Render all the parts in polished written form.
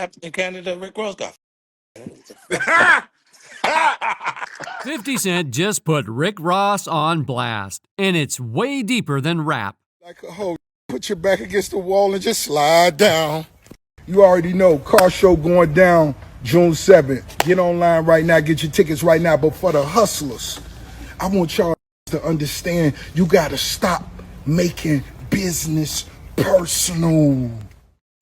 in Canada, Rick Ross got. 50 Cent just put Rick Ross on blast, and it's way deeper than rap. Like a hoe, put your back against the wall and just slide down. You already know, car show going down June 7th. Get online right now, get your tickets right now. But for the hustlers, I want y'all to understand you gotta stop making business personal.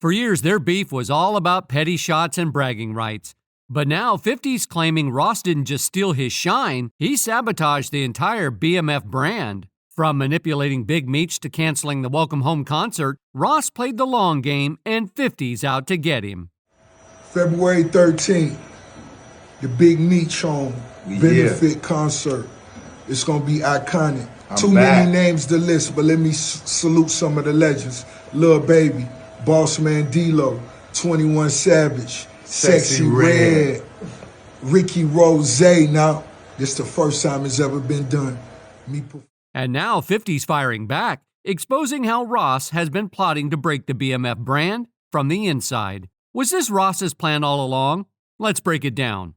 For years, their beef was all about petty shots and bragging rights. But now 50's claiming Ross didn't just steal his shine, he sabotaged the entire BMF brand. From manipulating Big Meech to canceling the Welcome Home concert, Ross played the long game and 50's out to get him. February 13th, the Big Meech home benefit concert. It's gonna be iconic. Too many names to list, but let me salute some of the legends. Lil Baby, Boss Man D-Lo, 21 Savage, Sexy Red, Ricky Rose. Now, this the first time it's ever been done. And now 50's firing back, exposing how Ross has been plotting to break the BMF brand from the inside. Was this Ross's plan all along? Let's break it down.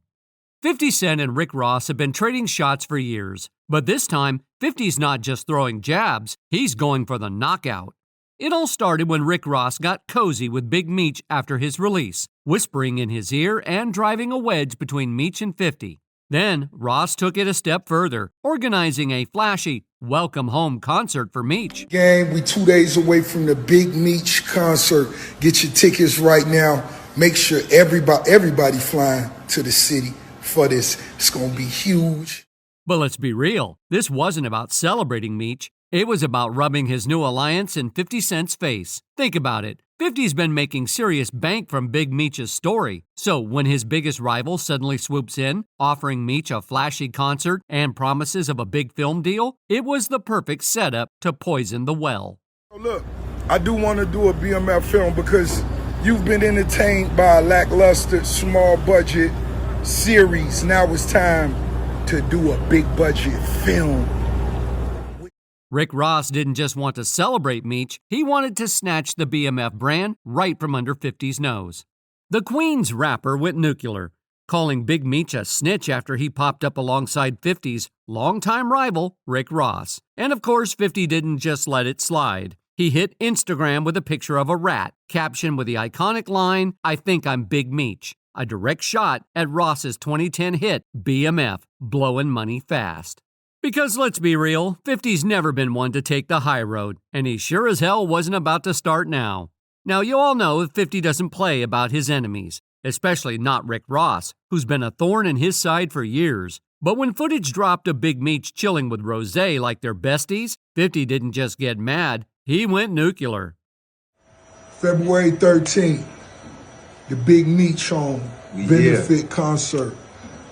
50 Cent and Rick Ross have been trading shots for years, but this time, 50's not just throwing jabs, he's going for the knockout. It all started when Rick Ross got cozy with Big Meech after his release, whispering in his ear and driving a wedge between Meech and 50. Then, Ross took it a step further, organizing a flashy Welcome Home concert for Meech. Gang, we 2 days away from the Big Meech concert. Get your tickets right now. Make sure everybody flying to the city for this. It's gonna be huge. But let's be real, this wasn't about celebrating Meech. It was about rubbing his new alliance in 50 Cent's face. Think about it. 50's been making serious bank from Big Meech's story. So when his biggest rival suddenly swoops in, offering Meech a flashy concert and promises of a big film deal, it was the perfect setup to poison the well. Look, I do want to do a BMF film because you've been entertained by a lackluster, small budget series. Now it's time to do a big budget film. Rick Ross didn't just want to celebrate Meech, he wanted to snatch the BMF brand right from under 50's nose. The Queen's rapper went nuclear, calling Big Meech a snitch after he popped up alongside 50's longtime rival, Rick Ross. And of course, 50 didn't just let it slide. He hit Instagram with a picture of a rat, captioned with the iconic line, "I think I'm Big Meech," a direct shot at Ross's 2010 hit, BMF, blowing money fast. Because let's be real, 50's never been one to take the high road, and he sure as hell wasn't about to start now. Now, you all know 50 doesn't play about his enemies, especially not Rick Ross, who's been a thorn in his side for years. But when footage dropped of Big Meech chilling with Rose like they're besties, 50 didn't just get mad, he went nuclear. February 13th, the Big Meech home benefit concert.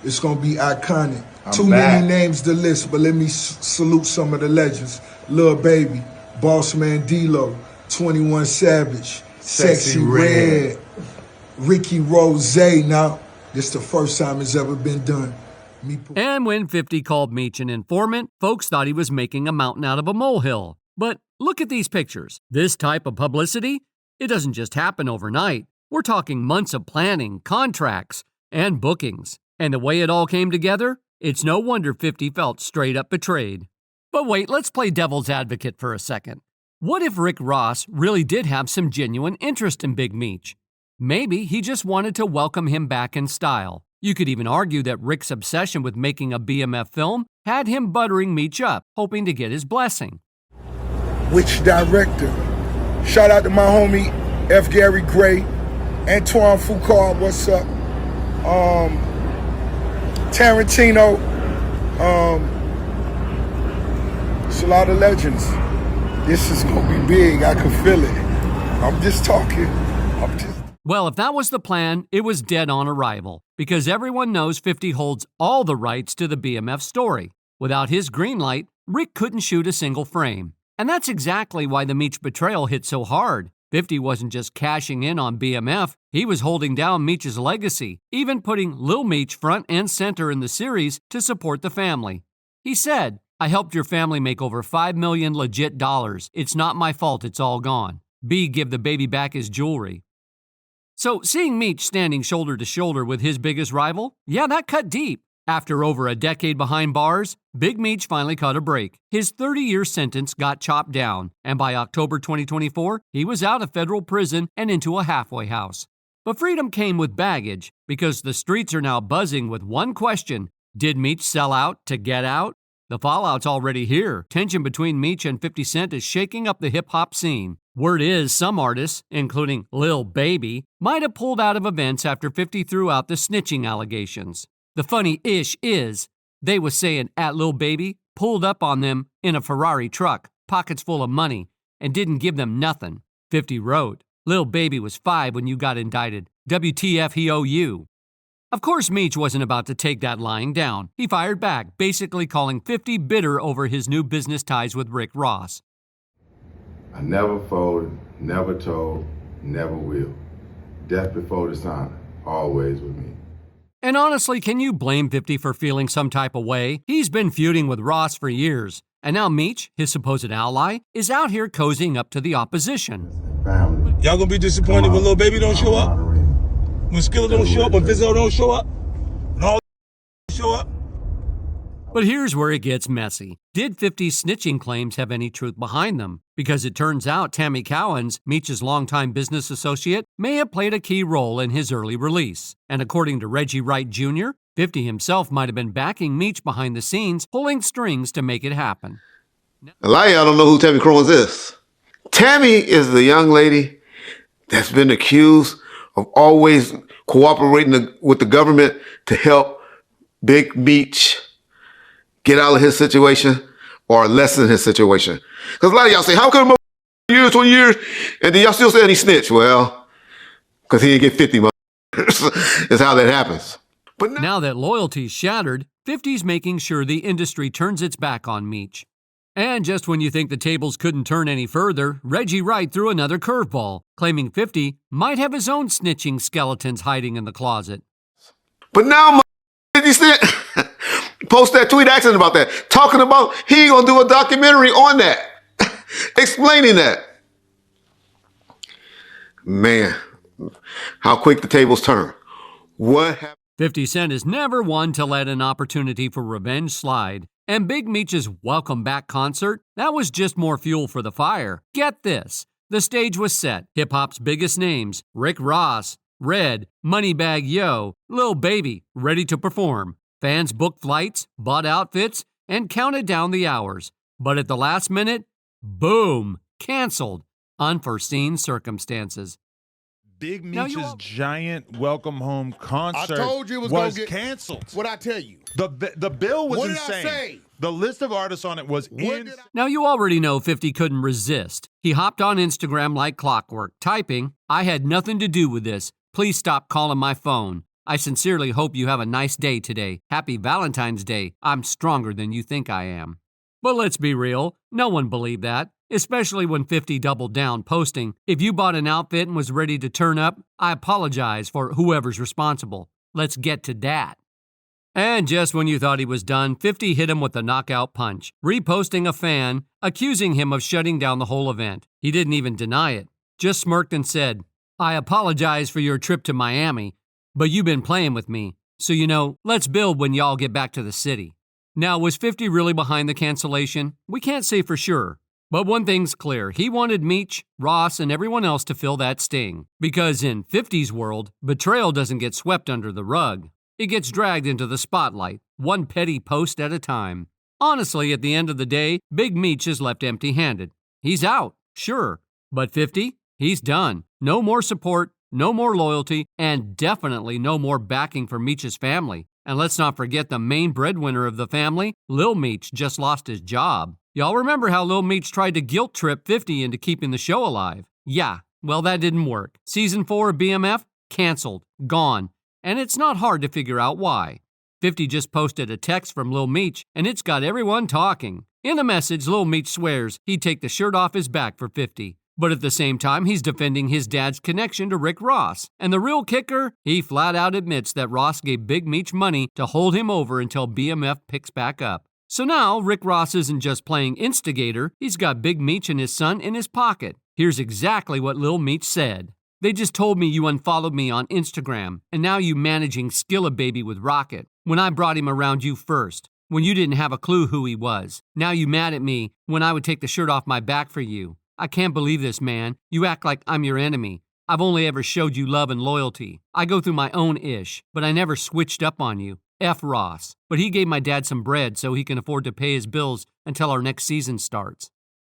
It's gonna be iconic. Too many names to list, but let me salute some of the legends. Lil Baby, Boss Man D-Lo, 21 Savage, Sexy Red, Ricky Rose. Now, this the first time it's ever been done. And when 50 called Meech an informant, folks thought he was making a mountain out of a molehill. But look at these pictures. This type of publicity, it doesn't just happen overnight. We're talking months of planning, contracts, and bookings. And the way it all came together, it's no wonder 50 felt straight up betrayed. But wait, let's play devil's advocate for a second. What if Rick Ross really did have some genuine interest in Big Meech? Maybe he just wanted to welcome him back in style. You could even argue that Rick's obsession with making a BMF film had him buttering Meech up, hoping to get his blessing. Which director? Shout out to my homie F. Gary Gray, Antoine Foucault, what's up? Tarantino, it's a lot of legends. This is gonna be big, I can feel it. I'm just talking. Well, if that was the plan, it was dead on arrival, because everyone knows 50 holds all the rights to the BMF story. Without his green light, Rick couldn't shoot a single frame. And that's exactly why the Meech betrayal hit so hard. 50 wasn't just cashing in on BMF, he was holding down Meech's legacy, even putting Lil Meech front and center in the series to support the family. He said, "I helped your family make over $5 million legit dollars. It's not my fault it's all gone. B, give the baby back his jewelry." So seeing Meech standing shoulder to shoulder with his biggest rival, yeah, that cut deep. After over a decade behind bars, Big Meech finally caught a break. His 30-year sentence got chopped down, and by October 2024, he was out of federal prison and into a halfway house. But freedom came with baggage, because the streets are now buzzing with one question: did Meech sell out to get out? The fallout's already here. Tension between Meech and 50 Cent is shaking up the hip-hop scene. Word is some artists, including Lil Baby, might have pulled out of events after 50 threw out the snitching allegations. The funny-ish is, they was saying at Lil Baby pulled up on them in a Ferrari truck, pockets full of money, and didn't give them nothing. 50 wrote, Lil Baby was 5 when you got indicted. WTF he owe you. Of course, Meech wasn't about to take that lying down. He fired back, basically calling 50 bitter over his new business ties with Rick Ross. I never folded, never told, never will. Death before dishonor, always with me. And honestly, can you blame 50 for feeling some type of way? He's been feuding with Ross for years. And now Meech, his supposed ally, is out here cozying up to the opposition. Family. Y'all gonna be disappointed when Lil Baby don't show up? When Skilla don't show up? When Fizzo don't show up? When all show up? But here's where it gets messy. Did 50's snitching claims have any truth behind them? Because it turns out Tammy Cowens, Meech's longtime business associate, may have played a key role in his early release. And according to Reggie Wright Jr., 50 himself might have been backing Meech behind the scenes, pulling strings to make it happen. A lot of y'all don't know who Tammy Cowens is. Tammy is the young lady that's been accused of always cooperating with the government to help Big Meech get out of his situation or lessen his situation. Because a lot of y'all say, how come years, 20 years, and then y'all still saying he snitched? Well, because he didn't get 50 months. Is how that happens. But now that loyalty's shattered, 50's making sure the industry turns its back on Meech. And just when you think the tables couldn't turn any further, Reggie Wright threw another curveball, claiming 50 might have his own snitching skeletons hiding in the closet. But now 50 Cent post that tweet asking about that, talking about he gonna do a documentary on that, explaining that. Man, how quick the tables turn. What happened? 50 Cent is never one to let an opportunity for revenge slide. And Big Meech's Welcome Back concert, that was just more fuel for the fire. Get this. The stage was set. Hip-hop's biggest names, Rick Ross, Red, Moneybagg Yo, Lil Baby, ready to perform. Fans booked flights, bought outfits, and counted down the hours. But at the last minute, boom, canceled. Unforeseen circumstances. Big Meech's giant welcome home concert was canceled. What'd I tell you? The bill was What did insane. I say? The list of artists on it was insane. Now you already know 50 couldn't resist. He hopped on Instagram like clockwork, typing, I had nothing to do with this. Please stop calling my phone. I sincerely hope you have a nice day today. Happy Valentine's Day. I'm stronger than you think I am. But let's be real, no one believed that. Especially when 50 doubled down, posting, if you bought an outfit and was ready to turn up, I apologize for whoever's responsible. Let's get to that. And just when you thought he was done, 50 hit him with a knockout punch, reposting a fan, accusing him of shutting down the whole event. He didn't even deny it, just smirked and said, I apologize for your trip to Miami, but you've been playing with me, so let's build when y'all get back to the city. Now, was 50 really behind the cancellation? We can't say for sure. But one thing's clear, he wanted Meech, Ross, and everyone else to feel that sting. Because in 50's world, betrayal doesn't get swept under the rug. It gets dragged into the spotlight, one petty post at a time. Honestly, at the end of the day, Big Meech is left empty-handed. He's out, sure. But 50? He's done. No more support, no more loyalty, and definitely no more backing for Meech's family. And let's not forget the main breadwinner of the family, Lil Meech, just lost his job. Y'all remember how Lil Meech tried to guilt trip 50 into keeping the show alive? Yeah, well, that didn't work. Season 4 of BMF? Canceled. Gone. And it's not hard to figure out why. 50 just posted a text from Lil Meech, and it's got everyone talking. In the message, Lil Meech swears he'd take the shirt off his back for 50. But at the same time, he's defending his dad's connection to Rick Ross. And the real kicker? He flat out admits that Ross gave Big Meech money to hold him over until BMF picks back up. So now, Rick Ross isn't just playing instigator, he's got Big Meech and his son in his pocket. Here's exactly what Lil Meech said. They just told me you unfollowed me on Instagram, and now you managing Skilla Baby with Rocket, when I brought him around you first, when you didn't have a clue who he was. Now you mad at me when I would take the shirt off my back for you. I can't believe this, man. You act like I'm your enemy. I've only ever showed you love and loyalty. I go through my own ish, but I never switched up on you. F. Ross. But he gave my dad some bread so he can afford to pay his bills until our next season starts.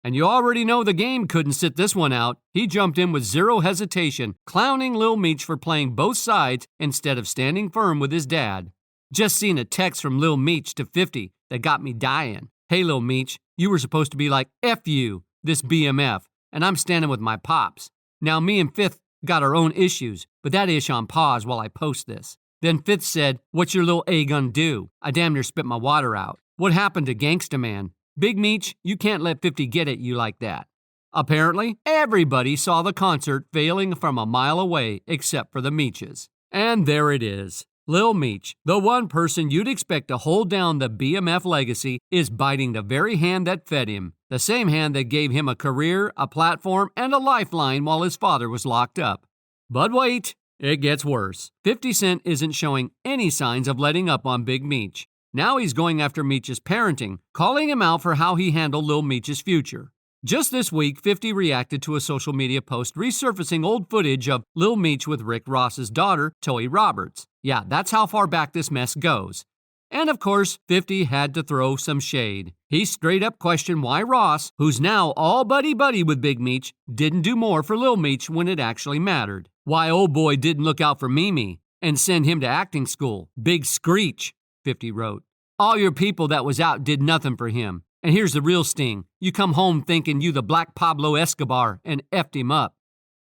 And you already know the game couldn't sit this one out. He jumped in with zero hesitation, clowning Lil Meech for playing both sides instead of standing firm with his dad. Just seen a text from Lil Meech to 50 that got me dying. Hey, Lil Meech, you were supposed to be like, F you, this BMF, and I'm standing with my pops. Now me and Fifth got our own issues, but that ish on pause while I post this. Then Fifth said, what's your little A gun do? I damn near spit my water out. What happened to Gangsta Man? Big Meech, you can't let 50 get at you like that. Apparently, everybody saw the concert failing from a mile away except for the Meeches. And there it is. Lil Meech, the one person you'd expect to hold down the BMF legacy, is biting the very hand that fed him. The same hand that gave him a career, a platform, and a lifeline while his father was locked up. But wait, it gets worse. 50 Cent isn't showing any signs of letting up on Big Meech. Now he's going after Meech's parenting, calling him out for how he handled Lil Meech's future. Just this week, 50 reacted to a social media post resurfacing old footage of Lil Meech with Rick Ross's daughter, Toy Roberts. Yeah, that's how far back this mess goes. And of course, 50 had to throw some shade. He straight up questioned why Ross, who's now all buddy-buddy with Big Meech, didn't do more for Lil Meech when it actually mattered. Why old boy didn't look out for Mimi and send him to acting school. Big screech, 50 wrote. All your people that was out did nothing for him. And here's the real sting. You come home thinking you the Black Pablo Escobar and effed him up.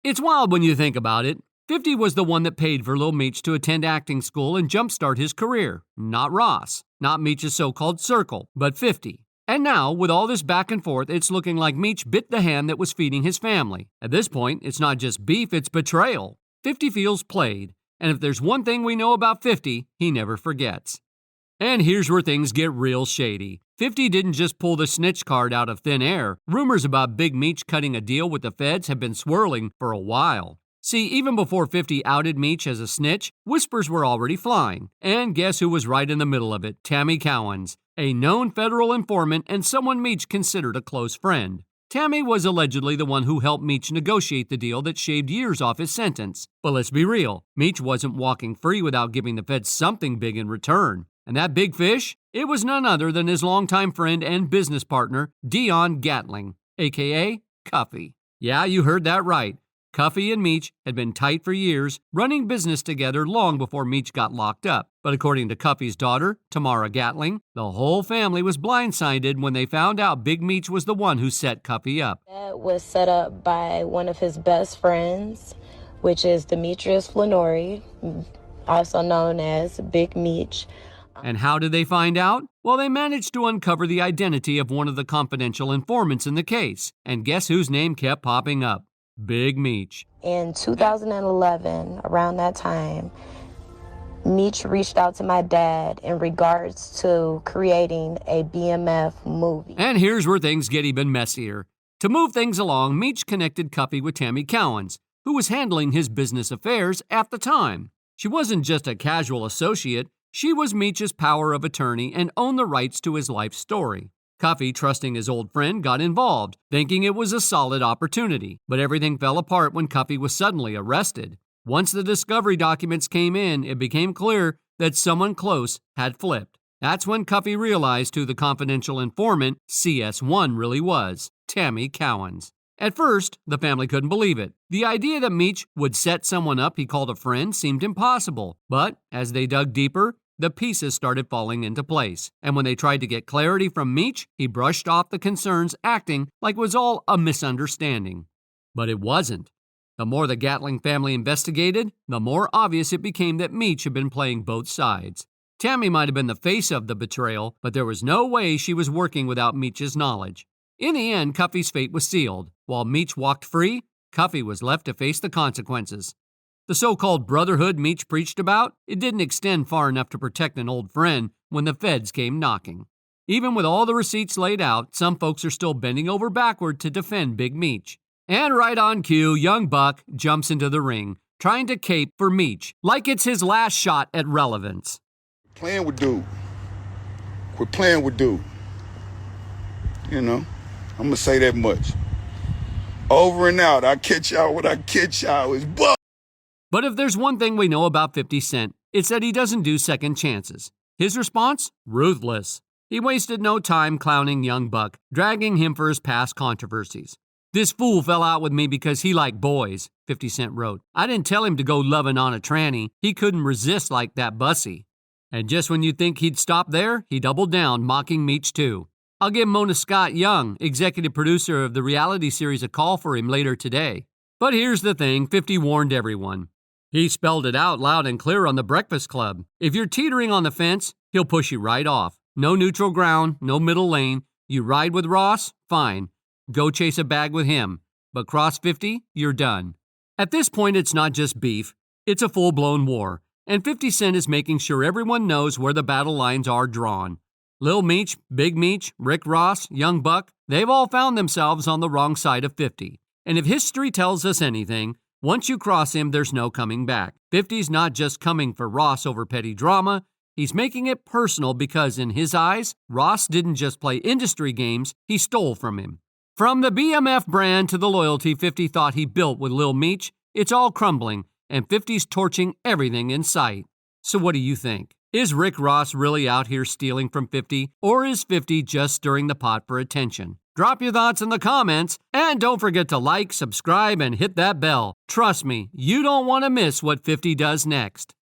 It's wild when you think about it. 50 was the one that paid for Lil Meech to attend acting school and jumpstart his career. Not Ross. Not Meech's so-called circle, but 50. And now, with all this back and forth, it's looking like Meech bit the hand that was feeding his family. At this point, it's not just beef, it's betrayal. 50 feels played. And if there's one thing we know about 50, he never forgets. And here's where things get real shady. 50 didn't just pull the snitch card out of thin air. Rumors about Big Meech cutting a deal with the feds have been swirling for a while. See, even before 50 outed Meech as a snitch, whispers were already flying. And guess who was right in the middle of it? Tammy Cowens, a known federal informant and someone Meech considered a close friend. Tammy was allegedly the one who helped Meech negotiate the deal that shaved years off his sentence. But let's be real, Meech wasn't walking free without giving the feds something big in return. And that big fish? It was none other than his longtime friend and business partner, Dion Gatling, a.k.a. Cuffy. Yeah, you heard that right. Cuffy and Meech had been tight for years, running business together long before Meech got locked up. But according to Cuffy's daughter, Tamara Gatling, the whole family was blindsided when they found out Big Meech was the one who set Cuffy up. That was set up by one of his best friends, which is Demetrius Flannery, also known as Big Meech. And how did they find out? Well, they managed to uncover the identity of one of the confidential informants in the case. And guess whose name kept popping up? Big Meech. In 2011, around that time, Meech reached out to my dad in regards to creating a BMF movie. And here's where things get even messier. To move things along, Meech connected Cuffy with Tammy Cowens, who was handling his business affairs at the time. She wasn't just a casual associate. She was Meech's power of attorney and owned the rights to his life story. Cuffy, trusting his old friend, got involved, thinking it was a solid opportunity. But everything fell apart when Cuffy was suddenly arrested. Once the discovery documents came in, it became clear that someone close had flipped. That's when Cuffy realized who the confidential informant, CS1, really was, Tammy Cowens. At first, the family couldn't believe it. The idea that Meech would set someone up he called a friend seemed impossible. But as they dug deeper, the pieces started falling into place. And when they tried to get clarity from Meech, he brushed off the concerns, acting like it was all a misunderstanding. But it wasn't. The more the Gatling family investigated, the more obvious it became that Meech had been playing both sides. Tammy might have been the face of the betrayal, but there was no way she was working without Meech's knowledge. In the end, Cuffy's fate was sealed. While Meech walked free, Cuffy was left to face the consequences. The so-called brotherhood Meech preached about, it didn't extend far enough to protect an old friend when the feds came knocking. Even with all the receipts laid out, some folks are still bending over backward to defend Big Meech. And right on cue, young Buck jumps into the ring, trying to cape for Meech, like it's his last shot at relevance. Playing with dude. Quit playing with dude. You know, I'm gonna say that much. Over and out. I catch y'all when I catch y'all. It's Buck. But if there's one thing we know about 50 Cent, it's that he doesn't do second chances. His response? Ruthless. He wasted no time clowning young Buck, dragging him for his past controversies. This fool fell out with me because he liked boys, 50 Cent wrote. I didn't tell him to go loving on a tranny. He couldn't resist like that bussy. And just when you'd think he'd stop there, he doubled down, mocking Meech too. I'll give Mona Scott Young, executive producer of the reality series, a call for him later today. But here's the thing, 50 warned everyone. He spelled it out loud and clear on The Breakfast Club. If you're teetering on the fence, he'll push you right off. No neutral ground, no middle lane. You ride with Ross? Fine. Go chase a bag with him. But cross 50, you're done. At this point, it's not just beef. It's a full-blown war. And 50 Cent is making sure everyone knows where the battle lines are drawn. Lil Meech, Big Meech, Rick Ross, Young Buck, they've all found themselves on the wrong side of 50. And if history tells us anything, once you cross him, there's no coming back. 50's not just coming for Ross over petty drama. He's making it personal because, in his eyes, Ross didn't just play industry games, he stole from him. From the BMF brand to the loyalty 50 thought he built with Lil Meech, it's all crumbling, and 50's torching everything in sight. So what do you think? Is Rick Ross really out here stealing from 50, or is 50 just stirring the pot for attention? Drop your thoughts in the comments, and don't forget to like, subscribe, and hit that bell. Trust me, you don't want to miss what 50 does next.